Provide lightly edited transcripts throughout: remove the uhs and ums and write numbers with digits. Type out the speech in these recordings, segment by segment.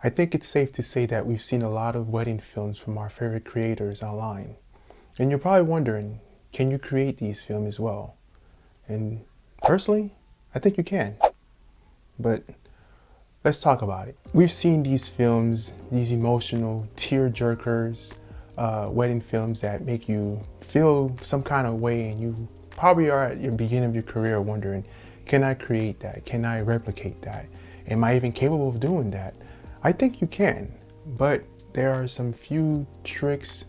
I think it's safe to say that we've seen a lot of wedding films from our favorite creators online. And you're probably wondering, can you create these films as well? And personally, I think you can. But let's talk about it. We've seen these films, these emotional tear jerkers, wedding films that make you feel some kind of way, and you probably are at your beginning of your career wondering, can I create that? Can I replicate that? Am I even capable of doing that? I think you can, but there are some few tricks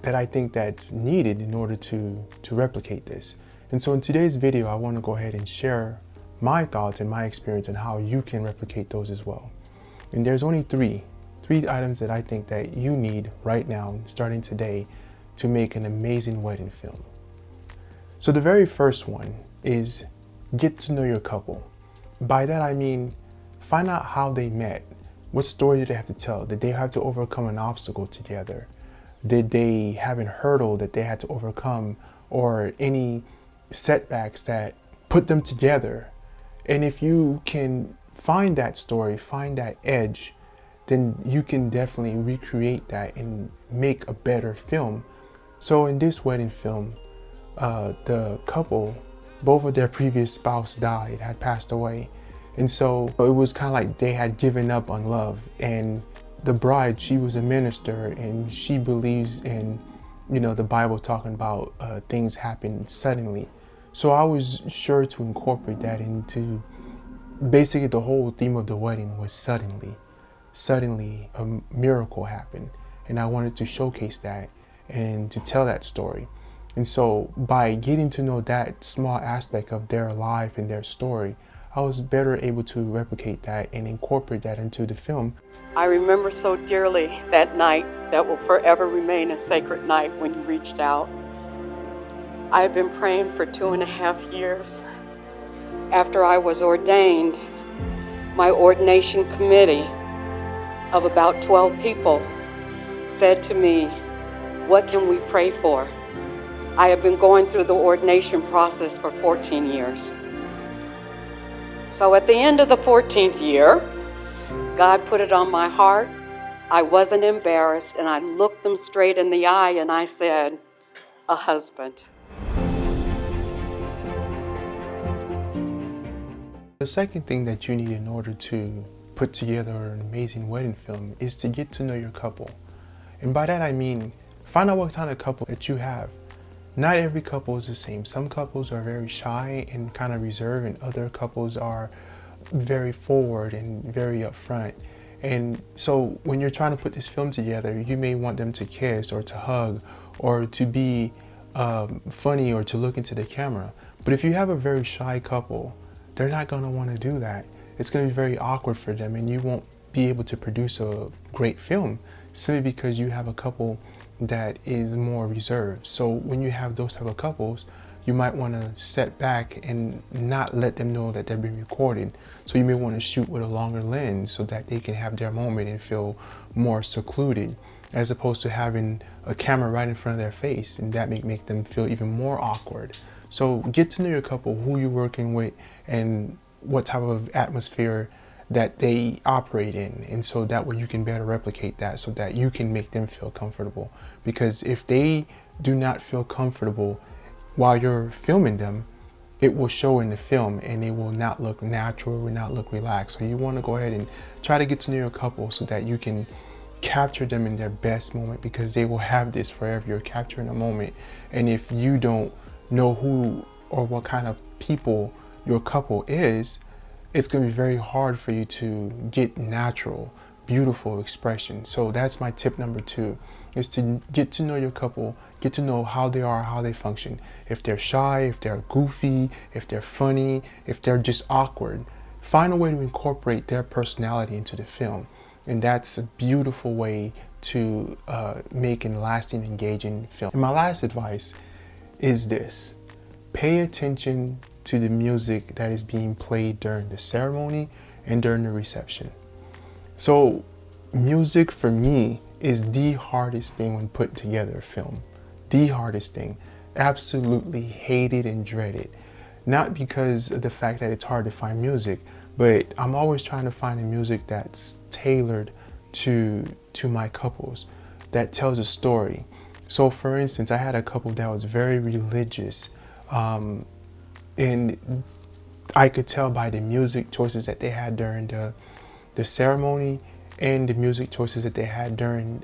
that I think that's needed in order to replicate this. And so in today's video, I want to go ahead and share my thoughts and my experience on how you can replicate those as well. And there's only three items that I think that you need right now, starting today, to make an amazing wedding film. So the very first one is get to know your couple. By that I mean, find out how they met. What story did they have to tell? Did they have to overcome an obstacle together? Did they have a hurdle that they had to overcome, or any setbacks that put them together? And if you can find that story, find that edge, then you can definitely recreate that and make a better film. So in this wedding film, the couple, both of their previous spouse had passed away. And so it was kind of like they had given up on love. And the bride, she was a minister, and she believes in, the Bible talking about things happen suddenly. So I was sure to incorporate that into basically the whole theme of the wedding was suddenly. Suddenly a miracle happened, and I wanted to showcase that and to tell that story. And so by getting to know that small aspect of their life and their story, I was better able to replicate that and incorporate that into the film. I remember so dearly that night that will forever remain a sacred night when you reached out. I had been praying for 2.5 years. After I was ordained, my ordination committee of about 12 people said to me, "What can we pray for?" I have been going through the ordination process for 14 years. So at the end of the 14th year, God put it on my heart. I wasn't embarrassed, and I looked them straight in the eye and I said, "A husband." The second thing that you need in order to put together an amazing wedding film is to get to know your couple. And by that I mean, find out what kind of couple that you have. Not every couple is the same. Some couples are very shy and kind of reserved, and other couples are very forward and very upfront. And so when you're trying to put this film together, you may want them to kiss or to hug or to be funny or to look into the camera. But if you have a very shy couple, they're not going to want to do that. It's going to be very awkward for them, and you won't be able to produce a great film simply because you have a couple that is more reserved. So when you have those type of couples, you might want to set back and not let them know that they're being recorded. So you may want to shoot with a longer lens so that they can have their moment and feel more secluded, as opposed to having a camera right in front of their face, and that may make them feel even more awkward. So get to know your couple, who you're working with, and what type of atmosphere that they operate in, and so that way you can better replicate that so that you can make them feel comfortable. Because if they do not feel comfortable while you're filming them, it will show in the film and it will not look natural, will not look relaxed. So you want to go ahead and try to get to know your couple so that you can capture them in their best moment, because they will have this forever. You're capturing a moment, and if you don't know who or what kind of people your couple is, it's going to be very hard for you to get natural, beautiful expression. So that's my tip number 2, is to get to know your couple, get to know how they are, how they function. If they're shy, if they're goofy, if they're funny, if they're just awkward, find a way to incorporate their personality into the film. And that's a beautiful way to make a lasting, engaging film. And my last advice is this: pay attention to the music that is being played during the ceremony and during the reception. So music for me is the hardest thing when put together a film. The hardest thing. Absolutely hate it and dread it. Not because of the fact that it's hard to find music, but I'm always trying to find a music that's tailored to my couples that tells a story. So for instance, I had a couple that was very religious, and I could tell by the music choices that they had during the ceremony and the music choices that they had during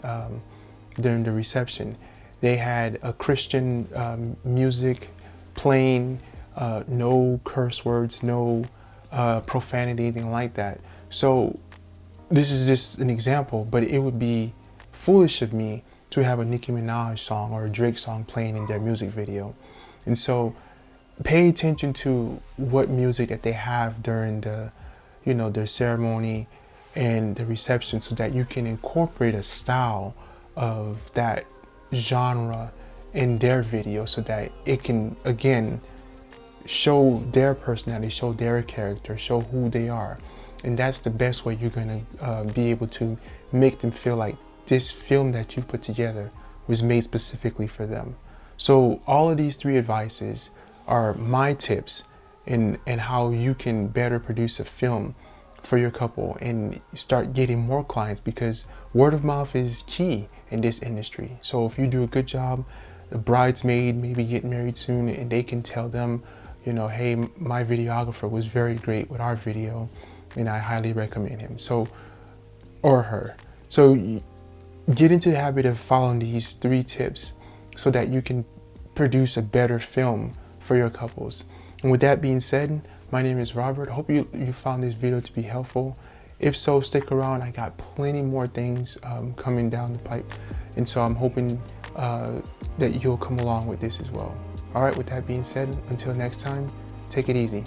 the reception. They had a Christian music playing, no curse words, no profanity, anything like that. So this is just an example, but it would be foolish of me to have a Nicki Minaj song or a Drake song playing in their music video. And so pay attention to what music that they have during the, their ceremony and the reception, so that you can incorporate a style of that genre in their video, so that it can again show their personality, show their character, show who they are. And that's the best way you're going to be able to make them feel like this film that you put together was made specifically for them. So all of these 3 advices are my tips in how you can better produce a film for your couple and start getting more clients, because word of mouth is key in this industry. So if you do a good job, the bridesmaid maybe getting married soon, and they can tell them, hey, my videographer was very great with our video and I highly recommend him, so, or her. So get into the habit of following these 3 tips so that you can produce a better film for your couples. And with that being said, my name is Robert. Hope you found this video to be helpful. If so, stick around. I got plenty more things coming down the pipe. And so I'm hoping that you'll come along with this as well. All right, with that being said, until next time, take it easy.